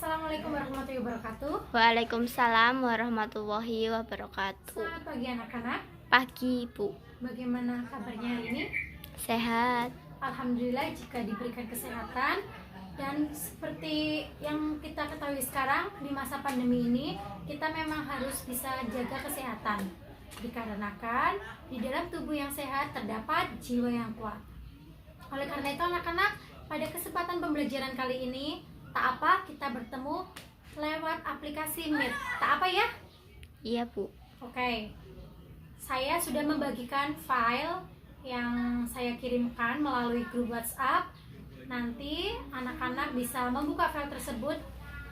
Assalamualaikum warahmatullahi wabarakatuh. Waalaikumsalam warahmatullahi wabarakatuh. Selamat pagi anak-anak. Pagi, Bu. Bagaimana kabarnya hari ini? Sehat. Alhamdulillah jika diberikan kesehatan. Dan seperti yang kita ketahui sekarang di masa pandemi ini, kita memang harus bisa jaga kesehatan. Dikarenakan di dalam tubuh yang sehat terdapat jiwa yang kuat. Oleh karena itu anak-anak, pada kesempatan pembelajaran kali ini, tak apa kita bertemu lewat aplikasi Meet. Tak apa ya? Iya, Bu. Oke. Saya sudah membagikan file yang saya kirimkan melalui grup WhatsApp. Nanti anak-anak bisa membuka file tersebut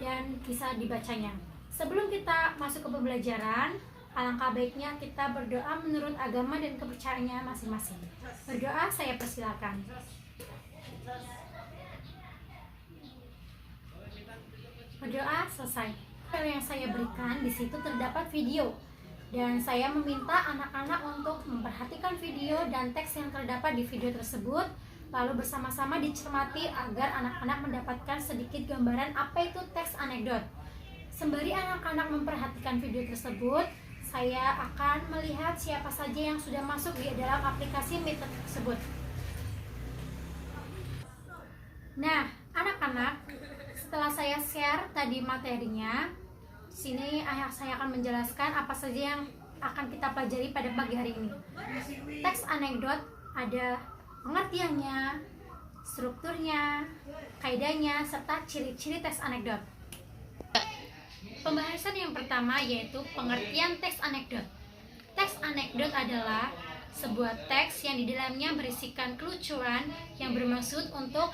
dan bisa dibacanya. Sebelum kita masuk ke pembelajaran, alangkah baiknya kita berdoa menurut agama dan kepercayaannya masing-masing. Berdoa, saya persilakan. Berdoa selesai. File yang saya berikan di situ terdapat video, dan saya meminta anak-anak untuk memperhatikan video dan teks yang terdapat di video tersebut, lalu bersama-sama dicermati agar anak-anak mendapatkan sedikit gambaran apa itu teks anekdot. Sembari anak-anak memperhatikan video tersebut, saya akan melihat siapa saja yang sudah masuk di dalam aplikasi Meet tersebut. Nah, anak-anak, setelah saya share tadi materinya, sini saya akan menjelaskan apa saja yang akan kita pelajari pada pagi hari ini. Teks anekdot ada pengertiannya, strukturnya, kaidahnya, serta ciri-ciri teks anekdot. Pembahasan yang pertama yaitu pengertian teks anekdot. Teks anekdot adalah sebuah teks yang di dalamnya berisikan kelucuan yang bermaksud untuk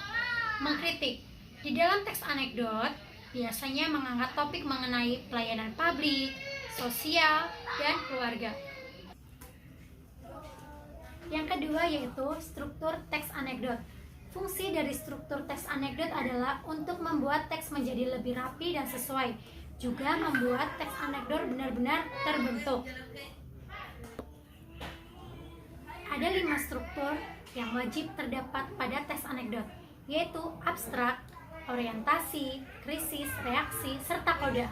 mengkritik. Di dalam teks anekdot biasanya mengangkat topik mengenai pelayanan publik, sosial, dan keluarga. Yang kedua yaitu struktur teks anekdot. Fungsi dari struktur teks anekdot adalah untuk membuat teks menjadi lebih rapi dan sesuai, juga membuat teks anekdot benar-benar terbentuk. Ada 5 struktur yang wajib terdapat pada teks anekdot, yaitu abstrak, orientasi, krisis, reaksi, serta koda.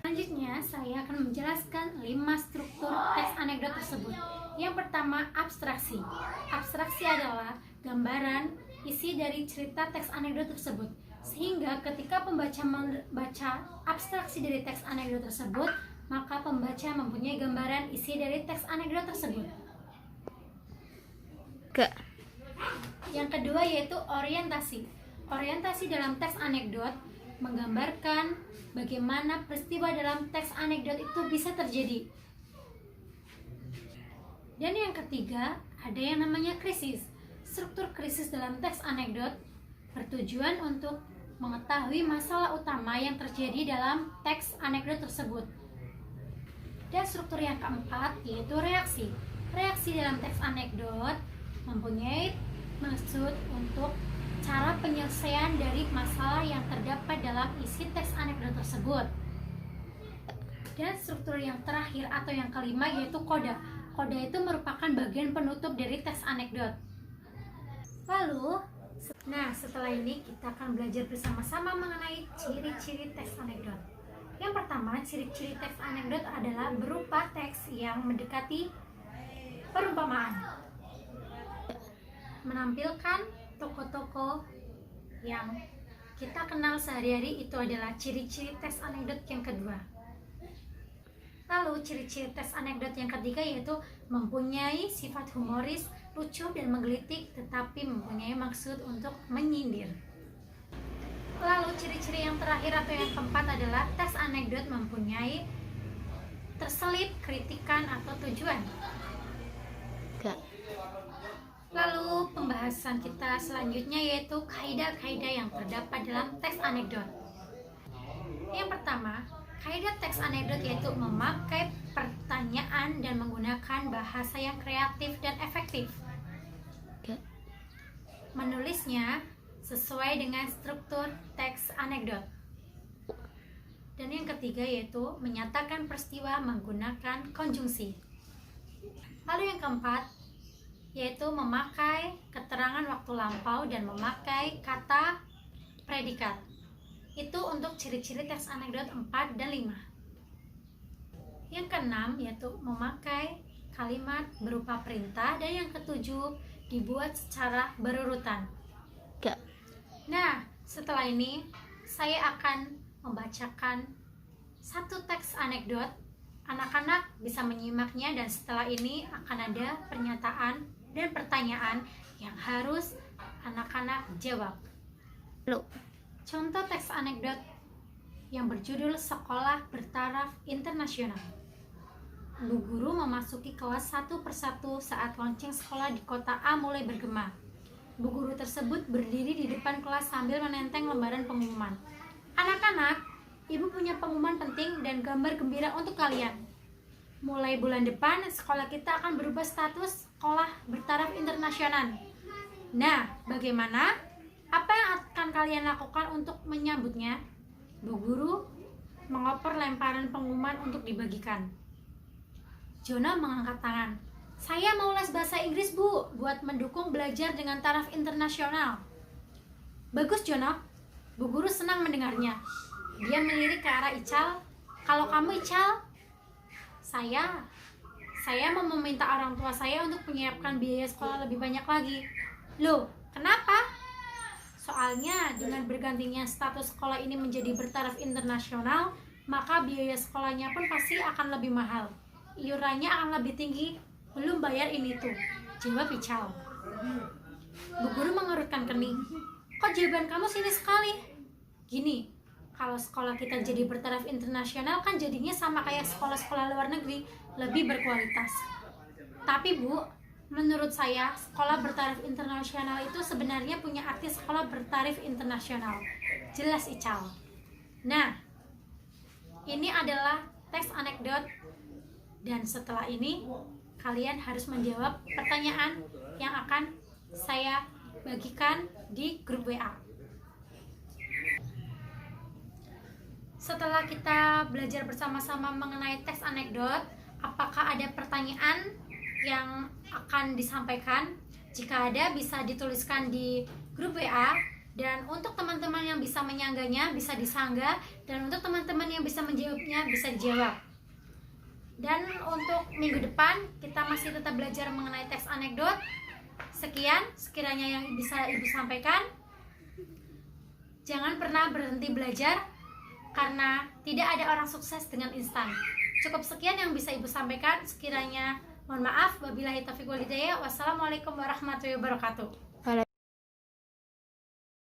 Selanjutnya, saya akan menjelaskan 5 struktur teks anekdot tersebut. Yang pertama, abstraksi. Abstraksi adalah gambaran isi dari cerita teks anekdot tersebut, sehingga ketika pembaca membaca abstraksi dari teks anekdot tersebut, maka pembaca mempunyai gambaran isi dari teks anekdot tersebut. Yang kedua yaitu orientasi. Orientasi dalam teks anekdot menggambarkan bagaimana peristiwa dalam teks anekdot itu bisa terjadi. Dan yang ketiga, ada yang namanya krisis. Struktur krisis dalam teks anekdot bertujuan untuk mengetahui masalah utama yang terjadi dalam teks anekdot tersebut. Dan struktur yang keempat yaitu reaksi. Reaksi dalam teks anekdot mempunyai maksud untuk cara penyelesaian dari masalah yang terdapat dalam isi teks anekdot tersebut. Dan struktur yang terakhir atau yang kelima yaitu koda. Koda itu merupakan bagian penutup dari teks anekdot. Lalu, setelah ini kita akan belajar bersama-sama mengenai ciri-ciri teks anekdot. Yang pertama, ciri-ciri teks anekdot adalah berupa teks yang mendekati perumpamaan, menampilkan tokoh-tokoh yang kita kenal sehari-hari. Itu adalah ciri-ciri teks anekdot yang kedua. Lalu ciri-ciri teks anekdot yang ketiga yaitu mempunyai sifat humoris, lucu dan menggelitik, tetapi mempunyai maksud untuk menyindir. Lalu ciri-ciri yang terakhir atau yang keempat adalah teks anekdot mempunyai terselip kritikan atau tujuan. Lalu pembahasan kita selanjutnya yaitu kaidah-kaidah yang terdapat dalam teks anekdot. Yang pertama, kaidah teks anekdot yaitu memakai pertanyaan dan menggunakan bahasa yang kreatif dan efektif. Menulisnya sesuai dengan struktur teks anekdot. Dan yang ketiga yaitu menyatakan peristiwa menggunakan konjungsi. Lalu yang keempat yaitu memakai keterangan waktu lampau dan memakai kata predikat. Itu untuk ciri-ciri teks anekdot 4 dan 5. Yang keenam yaitu memakai kalimat berupa perintah, dan yang ketujuh dibuat secara berurutan. Gak. Nah, setelah ini saya akan membacakan satu teks anekdot. Anak-anak bisa menyimaknya, dan setelah ini akan ada pernyataan dan pertanyaan yang harus anak-anak jawab. Lu. Contoh teks anekdot yang berjudul Sekolah Bertaraf Internasional. Bu guru memasuki kelas satu persatu saat lonceng sekolah di kota A mulai bergema. Bu guru tersebut berdiri di depan kelas sambil menenteng lembaran pengumuman. Anak-anak, ibu punya pengumuman penting dan gambar gembira untuk kalian. Mulai bulan depan, sekolah kita akan berubah status sekolah bertaraf internasional. Nah, bagaimana? Apa yang akan kalian lakukan untuk menyambutnya? Bu guru mengoper lemparan pengumuman untuk dibagikan. Jono mengangkat tangan. Saya mau les bahasa Inggris, Bu, buat mendukung belajar dengan taraf internasional. Bagus, Jono. Bu guru senang mendengarnya. Dia melirik ke arah Ical. Kalau kamu, Ical? Saya mau meminta orang tua saya untuk menyiapkan biaya sekolah lebih banyak lagi. Loh, kenapa? Soalnya dengan bergantinya status sekolah ini menjadi bertaraf internasional, maka biaya sekolahnya pun pasti akan lebih mahal. Iurannya akan lebih tinggi, belum bayar ini tuh, jawab Ical. Bu guru mengerutkan kening. Kok jawaban kamu sinis sekali? Gini, kalau sekolah kita jadi bertaraf internasional kan jadinya sama kayak sekolah-sekolah luar negeri, lebih berkualitas. Tapi Bu, menurut saya sekolah bertaraf internasional itu sebenarnya punya arti sekolah bertaraf internasional. Jelas Ical. Nah, ini adalah teks anekdot, dan setelah ini kalian harus menjawab pertanyaan yang akan saya bagikan di grup WA. Setelah kita belajar bersama-sama mengenai teks anekdot, apakah ada pertanyaan yang akan disampaikan? Jika ada, bisa dituliskan di grup WA, dan untuk teman-teman yang bisa menyangganya bisa disanggah, dan untuk teman-teman yang bisa menjawabnya bisa dijawab. Dan untuk minggu depan kita masih tetap belajar mengenai teks anekdot. Sekian sekiranya yang bisa Ibu sampaikan. Jangan pernah berhenti belajar, karena tidak ada orang sukses dengan instan. Cukup sekian yang bisa Ibu sampaikan. Sekiranya mohon maaf. Wabillahi taufiq wal hidayah. Wassalamualaikum warahmatullahi wabarakatuh.